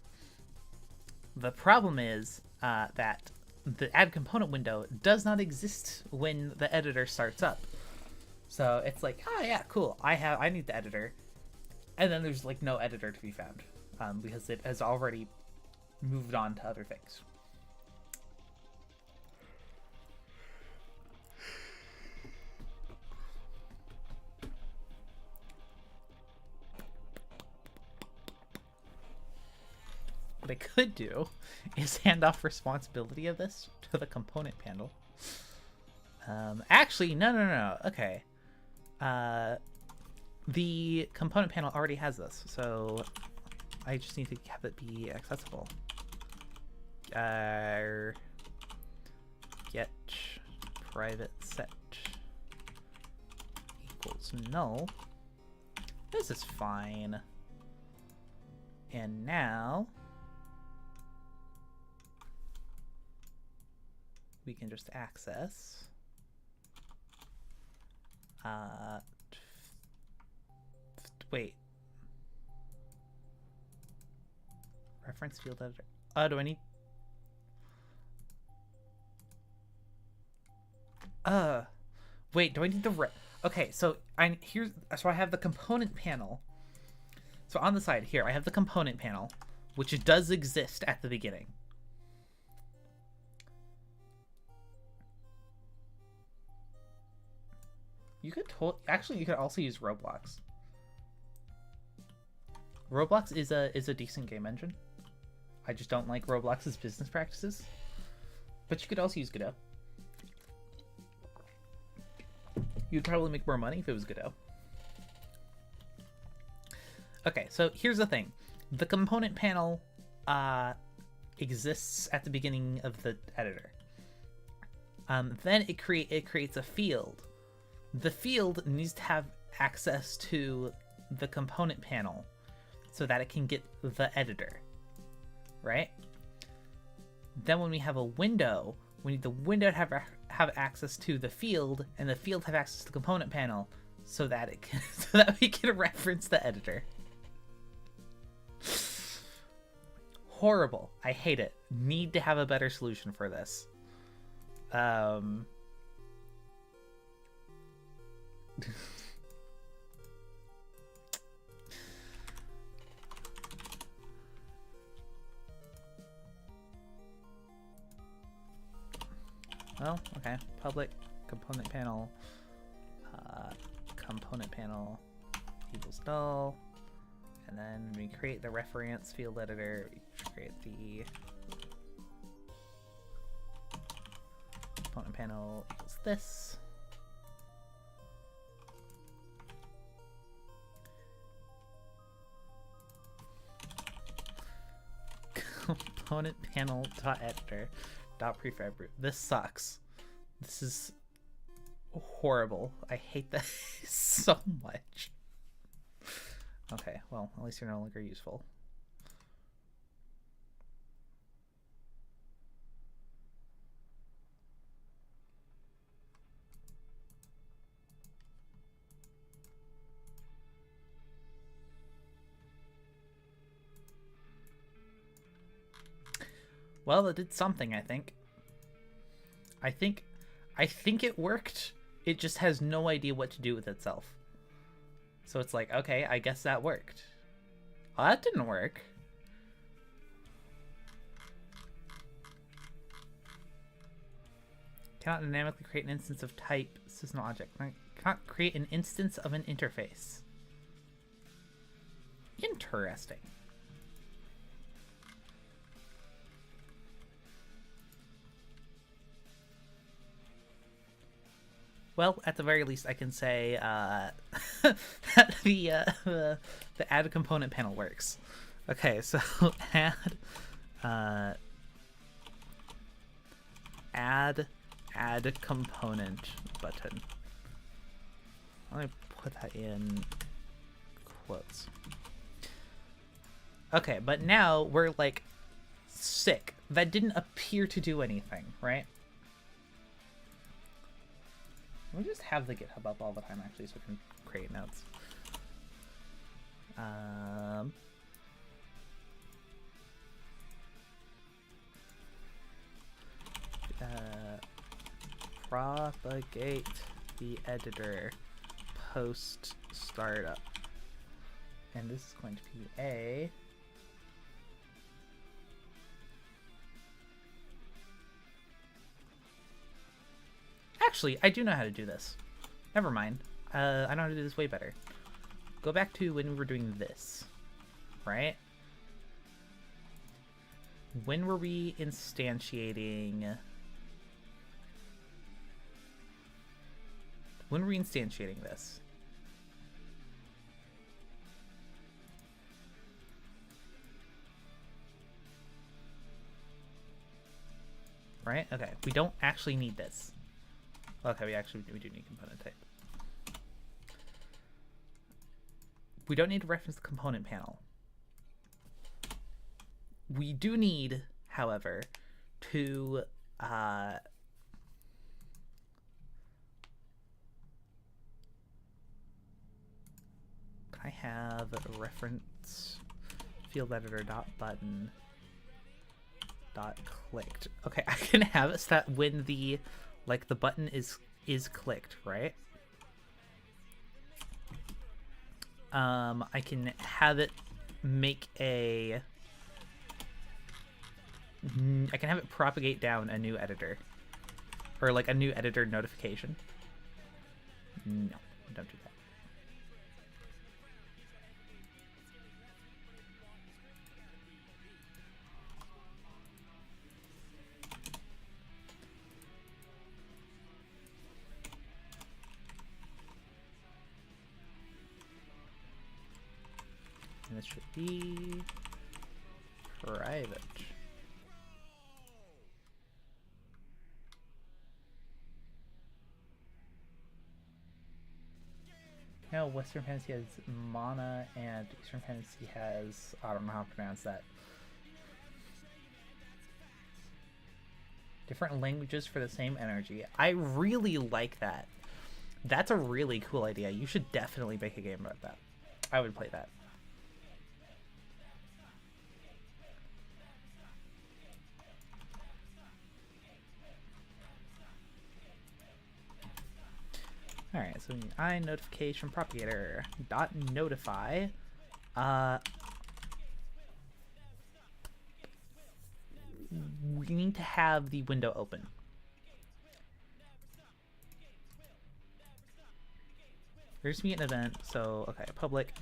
The problem is that the add component window does not exist when the editor starts up. So it's like, oh yeah, cool. I need the editor, and then there's like no editor to be found because it has already moved on to other things. What I could do is hand off responsibility of this to the component panel. Actually, no. Okay. The component panel already has this, so I just need to have it be accessible. Get private set equals null. This is fine. And now we can just access wait, reference field editor. Do I need wait, do I need the okay, so I have the component panel. So on the side here I have the component panel, which does exist at the beginning. You could actually, you could also use Roblox. Roblox is a decent game engine. I just don't like Roblox's business practices. But you could also use Godot. You'd probably make more money if it was Godot. Okay, so here's the thing. The component panel exists at the beginning of the editor. Then it creates a field. The field needs to have access to the component panel so that it can get the editor, right? Then when we have a window, we need the window to have access to the field, and the field have access to the component panel so that it can so that we can reference the editor. Horrible. I hate it. Need to have a better solution for this. Well, okay. Public component panel equals null, and then we create the reference field editor. We create the component panel equals this. Component panel dot editor dot prefab root. This sucks. This is horrible. I hate that so much. Okay, well, at least you're no longer useful. Well, it did something, I think. I think it worked. It just has no idea what to do with itself. So it's like, okay, I guess that worked. Oh, that didn't work. Cannot dynamically create an instance of type system object. Cannot create an instance of an interface. Interesting. Well, at the very least, I can say that the add component panel works. Okay, so add component button. Let me put that in quotes. Okay, but now we're like sick. That didn't appear to do anything, right? We'll just have the GitHub up all the time, actually, so we can create notes. Propagate the editor post startup. And this is going to be a actually, I do know how to do this. Never mind. I know how to do this way better. Go back to when we were doing this, right? When were we instantiating? When were we instantiating this? Right? Okay, we don't actually need this. Okay, we do need component type. We don't need to reference the component panel. We do need, however, to can I have a reference field editor dot button dot clicked. Okay, I can have it so that when the the button is clicked, right? I can have it make a I can have it propagate down a new editor, or like a new editor notification. No, don't do that. And this should be private. Now Western Fantasy has mana and Eastern Fantasy has, I don't know how to pronounce that. Different languages for the same energy. I really like that. That's a really cool idea. You should definitely make a game about that. I would play that. Alright, so we need iNotification propagator dot notify. We need to have the window open. There's me an event, so okay, public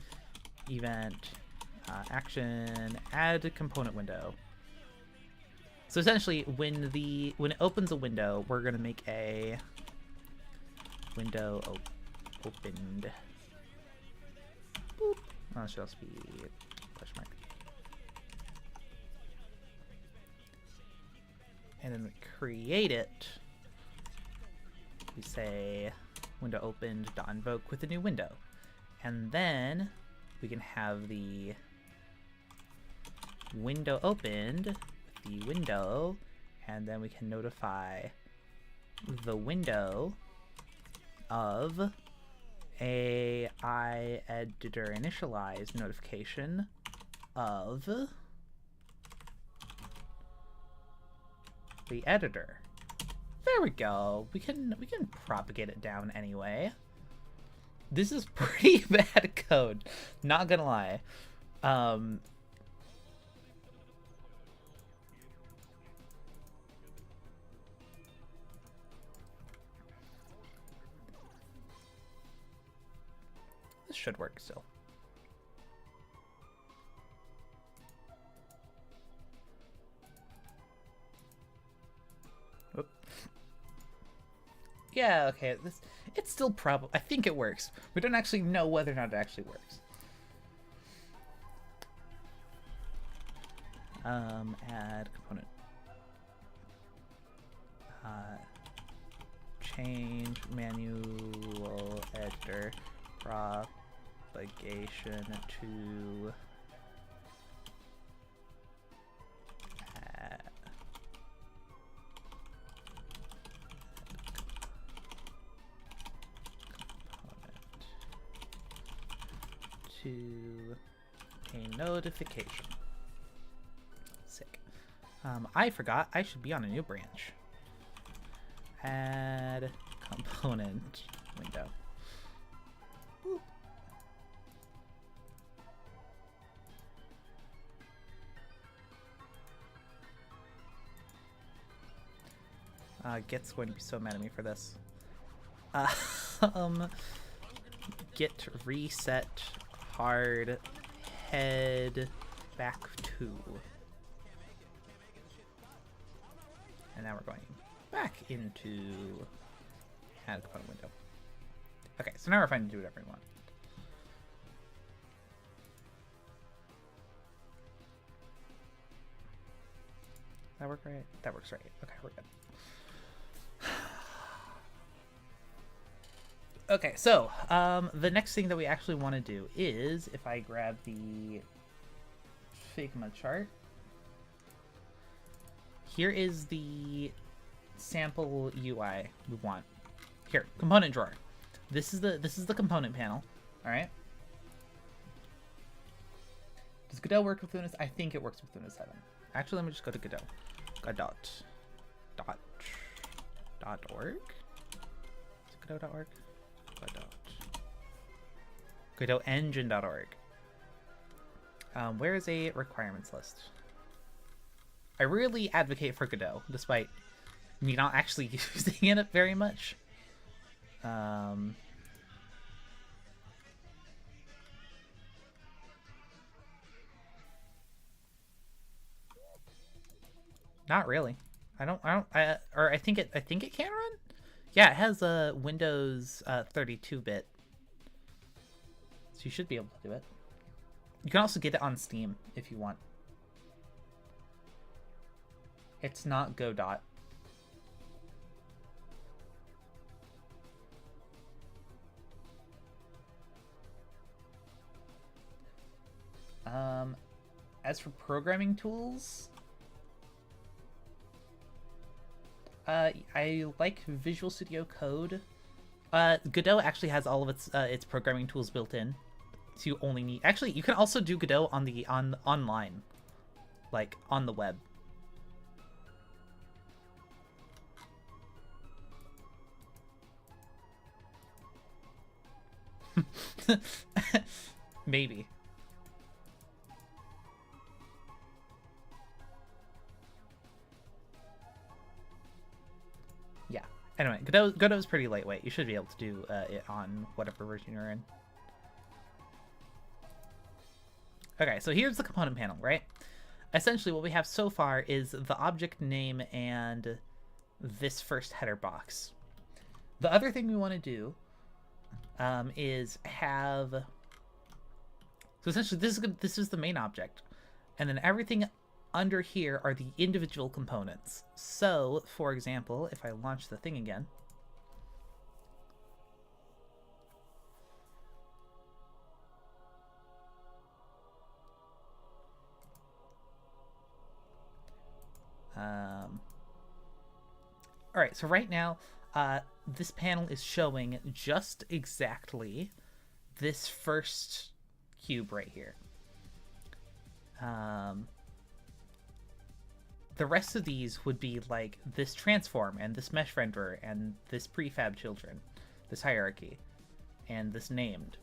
event action add component window. So essentially, when it opens a window, we're gonna make a window opened. Boop. Oh, it should also be question mark. And then we create it. We say window opened dot invoke with a new window, and then we can have the window opened with the window, and then we can notify the window of a iEditor initialize notification of the editor. There we go. We can propagate it down anyway. This is pretty bad code, not gonna lie. This should work still. Oop. Yeah, okay, it's still probably, I think it works. We don't actually know whether or not it actually works. Add component. Change manual editor propagation to a notification. Sick. I forgot I should be on a new branch. Add component window. Git's going to be so mad at me for this. Git reset hard head back to. And now we're going back into add component window. Okay, so now we're fine to do whatever we want. That work right? That works right. Okay, we're good. Okay, so the next thing that we actually want to do is, if I grab the Figma chart, here is the sample UI we want. Here, component drawer. This is the component panel. All right. Does Godot work with Windows? I think it works with Windows 7. Actually, let me just go to Godot. Godot.org. Is it Godot.org? GodotEngine.org. Where is a requirements list? I really advocate for Godot, despite me not actually using it very much. Not really. I think it can run. Yeah, it has a Windows 32-bit. So you should be able to do it. You can also get it on Steam if you want. It's not Godot. As for programming tools, I like Visual Studio Code. Godot actually has all of its programming tools built in. So you only need, actually you can also do Godot online, like on the web. Maybe. Yeah. Anyway, Godot's pretty lightweight. You should be able to do it on whatever version you're in. Okay, so here's the component panel, right? Essentially, what we have so far is the object name and this first header box. The other thing we want to do is have... So essentially, this is the main object. And then everything under here are the individual components. So, for example, if I launch the thing again, all right, so right now, this panel is showing just exactly this first cube right here. the rest of these would be like this transform and this mesh renderer and this prefab children, this hierarchy, and this named.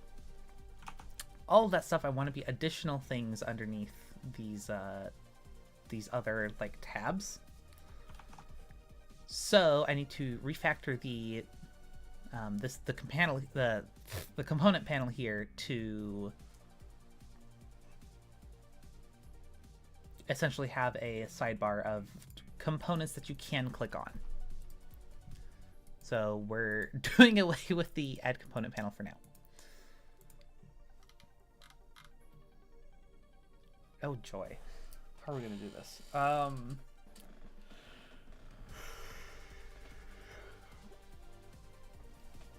All of that stuff I want to be additional things underneath these other like tabs. So I need to refactor the the component panel here to essentially have a sidebar of components that you can click on. So we're doing away with the add component panel for now. Oh joy. How are we gonna do this?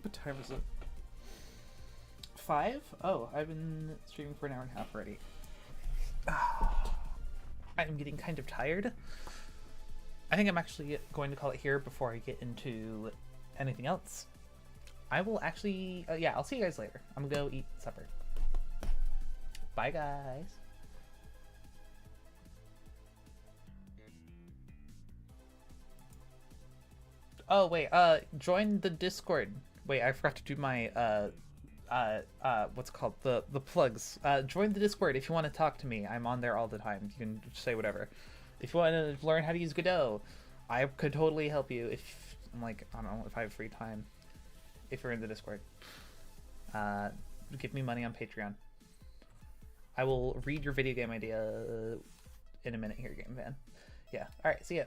What time is it? 5? Oh, I've been streaming for an hour and a half already. I'm getting kind of tired. I think I'm actually going to call it here before I get into anything else. I will actually, yeah, I'll see you guys later. I'm gonna go eat supper. Bye, guys. Oh, wait, join the Discord. Wait, I forgot to do my, what's it called? The plugs. Join the Discord if you want to talk to me. I'm on there all the time. You can say whatever. If you want to learn how to use Godot, I could totally help you if, like, I don't know, if I have free time. If you're in the Discord. Give me money on Patreon. I will read your video game idea in a minute here, Game Van. Yeah, alright, see ya.